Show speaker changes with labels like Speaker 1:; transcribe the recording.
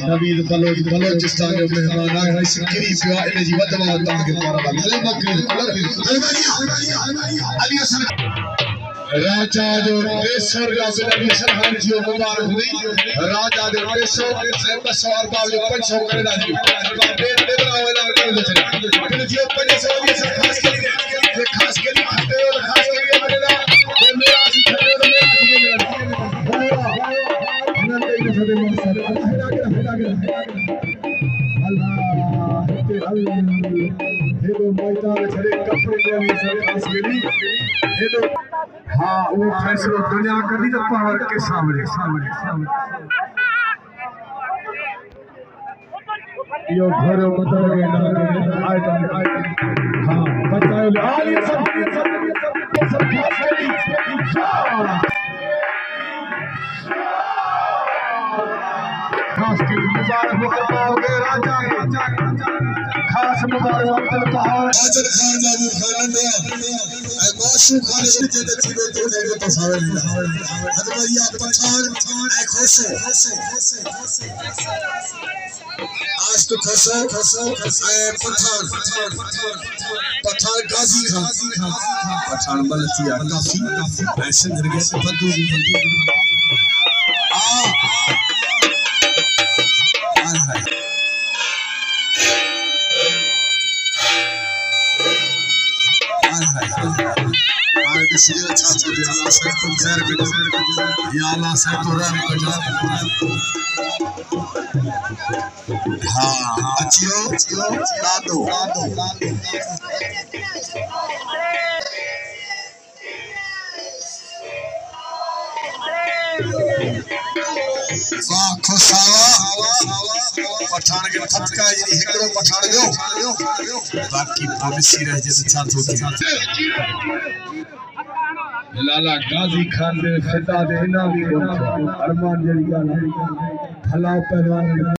Speaker 1: नवीद बलोचिस्तान जो मेहमान आए हैं सिक्किरी पिया इन जी वदवा तां के पारा हले मकर राजा जो पेशर का नबी सरहान जी मुबारक हुई राजा जो पेशो से बसवार बाल जो 500 करे राजी दे देना वाला कर दे फिर जो 500 ये खास के लिए खड़े हो खास के लिए मेरा ये मेरा सी खड़े हो मेरा सी मेरा हाँ वो फैसला दुनिया कभी तो पावर के सामने यो घर बता गए ना हाँ बताओ ये सब खास के मुबारक हो गए राजा खास मुबारक अब्दुल बहार हाजर खान बाबू खान ने माशू खान ने जेते चिरो तो ने तो सावे हजरिया पठान ए खोसे आज तो खसो ए पठान गाजी खान पठान बलतिया काफी ऐसे दरगे से बंदू पठान के खतका जी एकरो पठान दो बाकी पॉलिसी रह जैसे चांस होती लाला गाजी खान दे फिदा दे ना भी अरमान जड़ी भला पहलवान